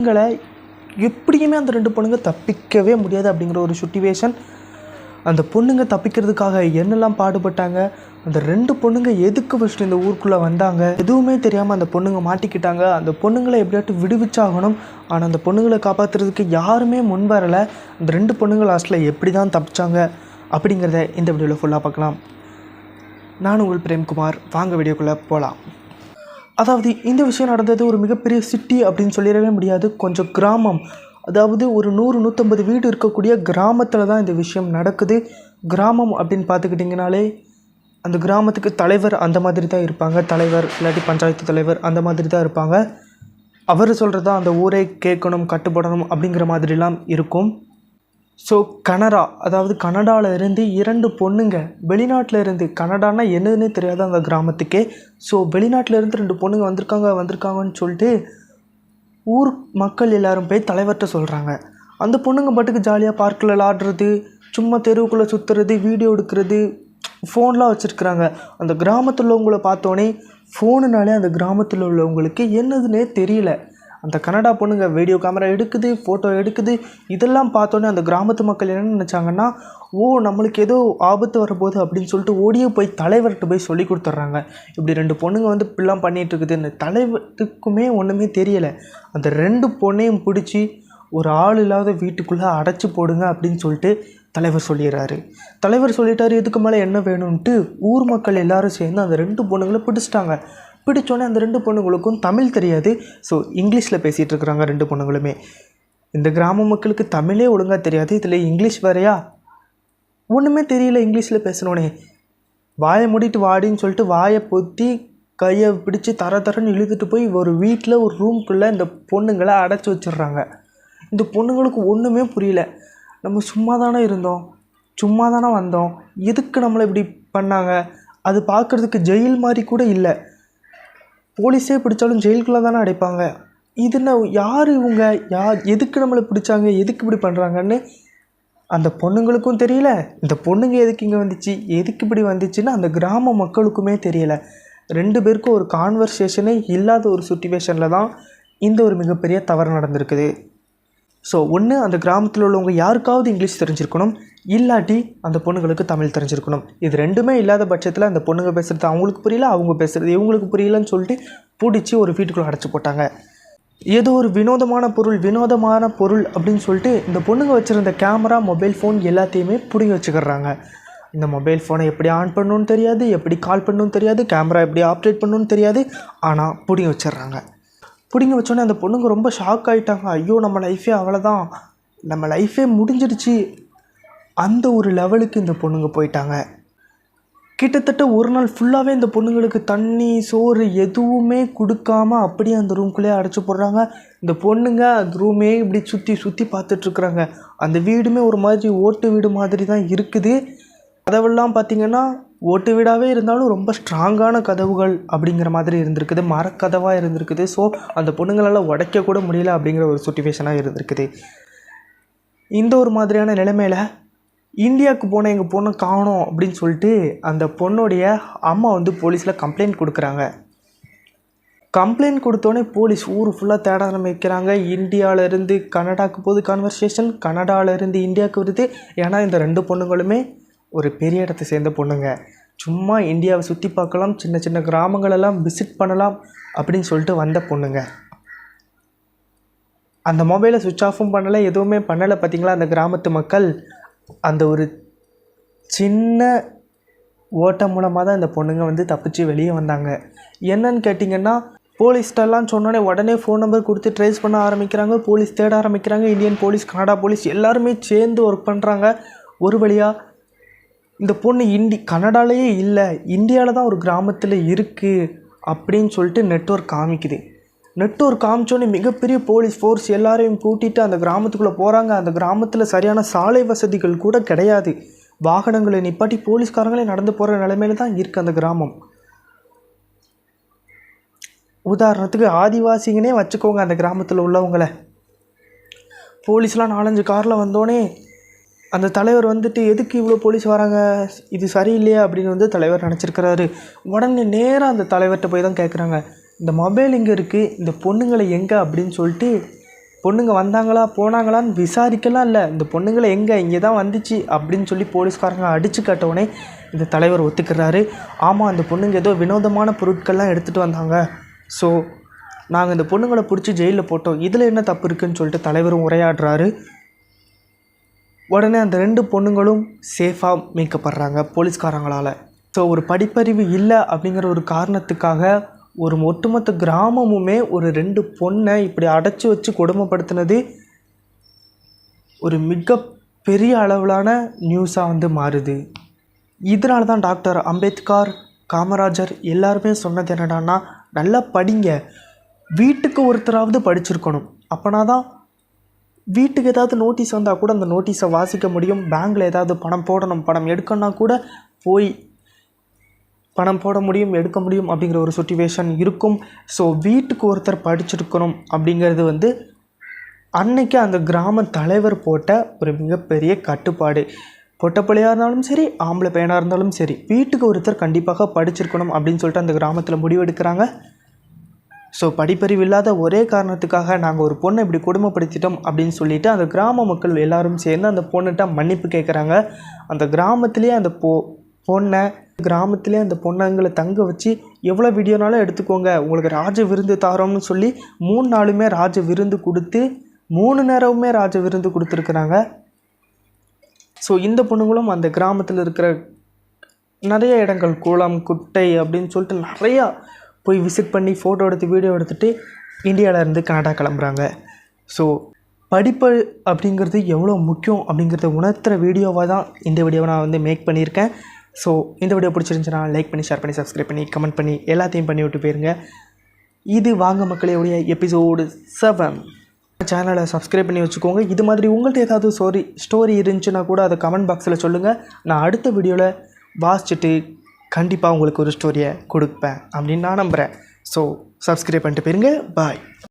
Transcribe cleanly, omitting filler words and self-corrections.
பொண்ணுங்களை எப்படியுமே அந்த 2 பொண்ணுங்க தப்பிக்கவே முடியாது அப்படிங்கிற ஒரு சிச்சுவேஷன். அந்த பொண்ணுங்க தப்பிக்கிறதுக்காக என்னெல்லாம் பாடுபட்டாங்க, அந்த 2 பொண்ணுங்க எதுக்கு ஃபஸ்ட்டு இந்த ஊருக்குள்ளே வந்தாங்க, எதுவுமே தெரியாமல் அந்த பொண்ணுங்க மாட்டிக்கிட்டாங்க. அந்த பொண்ணுங்களை எப்படியாட்டும் விடுவிச்சாகணும். ஆனால் அந்த பொண்ணுங்களை காப்பாற்றுறதுக்கு யாருமே முன் வரலை. அந்த 2 பொண்ணுங்க லாஸ்ட்டில் எப்படி தான் தப்பிச்சாங்க அப்படிங்கிறத இந்த வீடியோவில் ஃபுல்லாக பார்க்கலாம். நான் உங்கள் பிரேம்குமார். வாங்க வீடியோக்குள்ளே போகலாம். அதாவது இந்த விஷயம் நடந்தது ஒரு மிகப்பெரிய சிட்டி அப்படின்னு சொல்லிடவே முடியாது, கொஞ்சம் கிராமம். அதாவது ஒரு 100-150 வீடு இருக்கக்கூடிய கிராமத்தில் தான் இந்த விஷயம் நடக்குது. கிராமம் அப்படின்னு பார்த்துக்கிட்டிங்கனாலே அந்த கிராமத்துக்கு தலைவர் அந்த மாதிரி தான் இருப்பாங்க. தலைவர் இல்லாட்டி பஞ்சாயத்து தலைவர் அந்த மாதிரி தான் இருப்பாங்க. அவர் சொல்கிறது தான் அந்த ஊரே கேட்கணும், கட்டுப்படணும் அப்படிங்கிற மாதிரிலாம் இருக்கும். ஸோ கனடா, அதாவது கனடாவில் இருந்து 2 பொண்ணுங்க வெளிநாட்டில் இருந்து, கனடானா என்னதுன்னே தெரியாது அந்த கிராமத்துக்கே. ஸோ வெளிநாட்டில் இருந்து 2 பொண்ணுங்க வந்திருக்காங்கன்னு சொல்லிட்டு ஊர் மக்கள் எல்லோரும் போய் தலைவர்கிட்ட சொல்கிறாங்க. அந்த பொண்ணுங்க பாட்டுக்கு ஜாலியாக பார்க்கில் விளாடுறது, சும்மா தெருவுக்குள்ளே சுற்றுறது, வீடியோ எடுக்கிறது, ஃபோன்லாம் வச்சுருக்குறாங்க. அந்த கிராமத்தில் உள்ளவங்களை பார்த்தோன்னே ஃபோனுனாலே அந்த கிராமத்தில் உள்ளவங்களுக்கு என்னதுன்னே தெரியல. அந்த கனடா பொண்ணுங்க வீடியோ கேமரா எடுக்குது, ஃபோட்டோ எடுக்குது. இதெல்லாம் பார்த்தோன்னே அந்த கிராமத்து மக்கள் என்ன நினச்சாங்கன்னா, நம்மளுக்கு ஏதோ ஆபத்து வரப்போகுது அப்படின்னு சொல்லிட்டு ஓடியே போய் தலைவர்கிட்ட போய் சொல்லி கொடுத்துட்றாங்க. இப்படி 2 பொண்ணுங்க வந்து இப்படிலாம் பண்ணிகிட்ருக்குது. இந்த தலைவருக்குமே ஒன்றுமே தெரியலை. அந்த 2 பொண்ணையும் பிடிச்சி ஒரு ஆள் இல்லாத வீட்டுக்குள்ளே அடைச்சி போடுங்க அப்படின்னு சொல்லிட்டு தலைவர் சொல்லிடுறாரு. தலைவர் சொல்லிட்டாரு. இதுக்கு மேலே என்ன வேணும்ன்ட்டு ஊர் மக்கள் எல்லோரும் சேர்ந்து அந்த 2 பொண்ணுங்களை பிடிச்சிட்டாங்க. பிடிச்சோன்னே அந்த 2 பொண்ணுங்களுக்கும் தமிழ் தெரியாது. ஸோ இங்கிலீஷில் பேசிகிட்டு இருக்கிறாங்க 2 பொண்ணுங்களுமே. இந்த கிராம மக்களுக்கு தமிழே ஒழுங்காக தெரியாது, இதில் இங்கிலீஷ் வேறையா, ஒன்றுமே தெரியல. இங்கிலீஷில் பேசினோடனே வாயை மூடிட்டு வாடின்னு சொல்லிட்டு வாயை பொத்தி கையை பிடிச்சி தரன்னு இழுத்துட்டு போய் ஒரு வீட்டில் ஒரு ரூம்குள்ளே இந்த பொண்ணுங்களை அடைச்சி வச்சிடுறாங்க. இந்த பொண்ணுங்களுக்கு ஒன்றுமே புரியல. நம்ம சும்மா தானே இருந்தோம், சும்மா தானே வந்தோம், எதுக்கு நம்மளை இப்படி பண்ணாங்க? அது பார்க்குறதுக்கு ஜெயில் மாதிரி கூட இல்லை. போலீஸே பிடிச்சாலும் ஜெயிலுக்குள்ளே தானே அடைப்பாங்க. இதுன்னு யார் இவங்க, எதுக்கு நம்மளை பிடிச்சாங்க, எதுக்கு இப்படி பண்ணுறாங்கன்னு அந்த பொண்ணுங்களுக்கும் தெரியல. இந்த பொண்ணுங்க எதுக்கு இங்கே வந்துச்சு, எதுக்கு இப்படி வந்துச்சுன்னு அந்த கிராம மக்களுக்குமே தெரியலை. 2 பேருக்கும் ஒரு கான்வர்சேஷனே இல்லாத ஒரு சிச்சுவேஷனில் தான் இந்த ஒரு மிகப்பெரிய தவறு நடந்திருக்குது. ஸோ ஒன்று அந்த கிராமத்தில் உள்ளவங்க யாருக்காவது இங்கிலீஷ் தெரிஞ்சிருக்கணும், இல்லாட்டி அந்த பொண்ணுங்களுக்கு தமிழ் தெரிஞ்சிருக்கணும். இது 2மே இல்லாத பட்சத்தில் அந்த பொண்ணுங்க பேசுகிறது அவங்களுக்கு புரியல, அவங்க பேசுகிறது இவங்களுக்கு புரியலன்னு சொல்லிட்டு பிடிச்சி ஒரு வீட்டுக்குள்ளே அடைச்சி போட்டாங்க. ஏதோ ஒரு வினோதமான பொருள் அப்படின்னு சொல்லிட்டு இந்த பொண்ணுங்க வச்சுருந்த கேமரா, மொபைல் ஃபோன் எல்லாத்தையுமே பிடிங்கி வச்சுக்கிறாங்க. இந்த மொபைல் ஃபோனை எப்படி ஆன் பண்ணணுன்னு தெரியாது, எப்படி கால் பண்ணணுன்னு தெரியாது, கேமரா எப்படி ஆப்ரேட் பண்ணணுன்னு தெரியாது, ஆனால் பிடிங்கி வச்சிடுறாங்க. பிடிங்கி வச்சோன்னே அந்த பொண்ணுங்க ரொம்ப ஷாக் ஆகிட்டாங்க. ஐயோ, நம்ம லைஃபே அவ்வளோதான், நம்ம லைஃபே முடிஞ்சிடுச்சு, அந்த ஒரு லெவலுக்கு இந்த பொண்ணுங்க போயிட்டாங்க. கிட்டத்தட்ட ஒரு நாள் ஃபுல்லாகவே இந்த பொண்ணுங்களுக்கு தண்ணி, சோறு எதுவுமே கொடுக்காம அப்படியே அந்த ரூம்குள்ளேயே அடைச்சி போடுறாங்க. இந்த பொண்ணுங்க அந்த ரூமே இப்படி சுற்றி பார்த்துட்ருக்குறாங்க. அந்த வீடுமே ஒரு மாதிரி ஓட்டு வீடு மாதிரி தான் இருக்குது. கதவெல்லாம் பார்த்திங்கன்னா ஓட்டு வீடாகவே இருந்தாலும் ரொம்ப ஸ்ட்ராங்கான கதவுகள் அப்படிங்கிற மாதிரி இருந்திருக்குது, மரக்கதவாக இருந்திருக்குது. ஸோ அந்த பொண்ணுங்களால் உடைக்கக்கூட முடியல அப்படிங்கிற ஒரு சிச்சுவேஷனாக இருந்திருக்குது. இந்த ஒரு மாதிரியான நிலைமையில் இந்தியாவுக்கு போன எங்கள் பொண்ணை காணோம் அப்படின்னு சொல்லிட்டு அந்த பொண்ணுடைய அம்மா வந்து போலீஸில் கம்ப்ளைண்ட் கொடுக்குறாங்க. கம்ப்ளைண்ட் கொடுத்தோன்னே போலீஸ் ஊர் ஃபுல்லாக தேட ஆரம்பிக்கிறாங்க. இந்தியாவிலேருந்து கனடாவுக்கு போகுது கான்வர்சேஷன், கனடாவிலேருந்து இந்தியாவுக்கு வருது. ஏன்னா இந்த 2 பொண்ணுங்களுமே ஒரு பெரிய இடத்தை சேர்ந்த பொண்ணுங்க. சும்மா இந்தியாவை சுற்றி பார்க்கலாம், சின்ன சின்ன கிராமங்களெல்லாம் விசிட் பண்ணலாம் அப்படின்னு சொல்லிட்டு வந்த பொண்ணுங்க. அந்த மொபைலை சுவிட்ச் ஆஃபும் பண்ணலை, எதுவுமே பண்ணலை. பார்த்திங்களா, அந்த கிராமத்து மக்கள் அந்த ஒரு சின்ன ஓட்டம் மூலமாக தான் இந்த பொண்ணுங்க வந்து தப்பிச்சு வெளியே வந்தாங்க. என்னன்னு கேட்டிங்கன்னா, போலீஸ்டெல்லாம் சொன்னோன்னே உடனே ஃபோன் நம்பர் கொடுத்து ட்ரேஸ் பண்ண ஆரம்பிக்கிறாங்க. போலீஸ் தேட ஆரம்பிக்கிறாங்க. இந்தியன் போலீஸ், கனடா போலீஸ் எல்லாருமே சேர்ந்து ஒர்க் பண்ணுறாங்க. ஒரு வழியாக இந்த பொண்ணு கனடாலேயே இல்லை, இந்தியாவில் தான் ஒரு கிராமத்தில் இருக்குது அப்படின்னு சொல்லிட்டு நெட்வொர்க் காமிக்குது. நெட்வொர்க் காமிச்சோன்னே மிகப்பெரிய போலீஸ் ஃபோர்ஸ் எல்லாரையும் கூட்டிகிட்டு அந்த கிராமத்துக்குள்ளே போகிறாங்க. அந்த கிராமத்தில் சரியான சாலை வசதிகள் கூட கிடையாது. வாகனங்களை நிப்பாட்டி போலீஸ்காரங்களே நடந்து போகிற நிலைமையில தான் இருக்குது அந்த கிராமம். உதாரணத்துக்கு ஆதிவாசிங்கனே வச்சுக்கோங்க. அந்த கிராமத்தில் உள்ளவங்களை போலீஸ்லாம் 4-5 காரில் வந்தோடனே அந்த தலைவர் வந்துட்டு எதுக்கு இவ்வளோ போலீஸ் வராங்க, இது சரியில்லையா அப்படின்னு வந்து தலைவர் நினச்சிருக்கிறாரு. உடனே நேராக அந்த தலைவர்கிட்ட போய் தான் கேட்குறாங்க, இந்த மொபைல் எங்கே இருக்குது, இந்த பொண்ணுங்களை எங்கே அப்படின்னு சொல்லிட்டு பொண்ணுங்க வந்தாங்களா போனாங்களான்னு விசாரிக்கலாம் இல்லை, இந்த பொண்ணுங்களை எங்கே இங்கே தான் வந்துச்சு அப்படின்னு சொல்லி போலீஸ்காரங்க அடித்து காட்டவுடனே இந்த தலைவர் ஒத்துக்கிறாரு. ஆமாம், அந்த பொண்ணுங்க ஏதோ வினோதமான பொருட்கள்லாம் எடுத்துகிட்டு வந்தாங்க, ஸோ நாங்கள் இந்த பொண்ணுங்களை பிடிச்சி ஜெயிலில் போட்டோம், இதில் என்ன தப்பு இருக்குதுன்னு சொல்லிட்டு தலைவரும் உரையாடுறாரு. உடனே அந்த 2 பொண்ணுங்களும் சேஃபாக மீட்கப்படுறாங்க போலீஸ்காரங்களால். ஸோ ஒரு படிப்பறிவு இல்லை அப்படிங்கிற ஒரு காரணத்துக்காக ஒரு ஒட்டுமொத்த கிராமமுமே ஒரு 2 பொண்ணை இப்படி அடைச்சி வச்சு கொடுமைப்படுத்தினது ஒரு மிகப்பெரிய அளவிலான நியூஸாக மாறுது. இதனால தான் டாக்டர் அம்பேத்கர், காமராஜர் எல்லாருமே சொன்னது என்னடான்னா, நல்லா படிங்க, வீட்டுக்கு ஒருத்தராவது படிச்சிருக்கணும், அப்போனா தான் வீட்டுக்கு ஏதாவது நோட்டீஸ் வந்தால் கூட அந்த நோட்டீஸை வாசிக்க முடியும், பேங்க்கில் ஏதாவது பணம் போடணும், பணம் எடுக்கணும்னா கூட போய் பணம் போட முடியும், எடுக்க முடியும் அப்படிங்கிற ஒரு சிச்சுவேஷன் இருக்கும். ஸோ வீட்டுக்கு ஒருத்தர் படிச்சிருக்கணும் அப்படிங்கிறது அன்னைக்கு அந்த கிராம தலைவர் போட்ட ஒரு மிகப்பெரிய கட்டுப்பாடு. பொட்டை பிள்ளையாக இருந்தாலும் சரி, ஆம்பளை பையனாக இருந்தாலும் சரி, வீட்டுக்கு ஒருத்தர் கண்டிப்பாக படிச்சிருக்கணும் அப்படின்னு சொல்லிட்டு அந்த கிராமத்தில் முடிவெடுக்கிறாங்க. ஸோ படிப்பறிவு இல்லாத ஒரே காரணத்துக்காக நாங்கள் ஒரு பொண்ணை இப்படி கொடுமைப்படுத்திட்டோம் அப்படின்னு சொல்லிட்டு அந்த கிராம மக்கள் எல்லாரும் சேர்ந்து அந்த பொண்ணுகிட்ட மன்னிப்பு கேட்குறாங்க. அந்த கிராமத்திலே அந்த அந்த பொண்ணுங்களை தங்க வச்சு எவ்வளோ வீடியோனாலும் எடுத்துக்கோங்க, உங்களுக்கு ராஜ விருந்து தாரோம்னு சொல்லி 3 நாளுமே ராஜ விருந்து கொடுத்து 3 நேரமுமே ராஜ விருந்து கொடுத்துருக்குறாங்க. ஸோ இந்த பொண்ணுங்களும் அந்த கிராமத்தில் இருக்கிற நிறைய இடங்கள், குளம், குட்டை அப்படின்னு சொல்லிட்டு நிறையா போய் விசிட் பண்ணி ஃபோட்டோ எடுத்து வீடியோ எடுத்துகிட்டு இந்தியாவிலேருந்து கனடா கிளம்புறாங்க. ஸோ படிப்பு அப்படிங்கிறது எவ்வளோ முக்கியம் அப்படிங்கிறத உணர்த்துகிற வீடியோவாக தான் இந்த வீடியோவை நான் மேக் பண்ணியிருக்கேன். ஸோ இந்த வீடியோ பிடிச்சிருந்துச்சுன்னா லைக் பண்ணி, ஷேர் பண்ணி, சப்ஸ்கிரைப் பண்ணி, கமெண்ட் பண்ணி எல்லாத்தையும் பண்ணி விட்டு போயிருங்க. இது வாங்க மக்களே எபிசோடு 7. சேனலை சப்ஸ்கிரைப் பண்ணி வச்சுக்கோங்க. இது மாதிரி உங்கள்கிட்ட ஏதாவது ஸ்டோரி இருந்துச்சுன்னா கூட அதை கமெண்ட் பாக்ஸில் சொல்லுங்கள். நான் அடுத்த வீடியோவில் வாசிச்சுட்டு கண்டிப்பாக உங்களுக்கு ஒரு ஸ்டோரியை கொடுப்பேன் அப்படின்னு நான் நம்புகிறேன். ஸோ சப்ஸ்கிரைப் பண்ணிட்டு போயிருங்க. பாய்.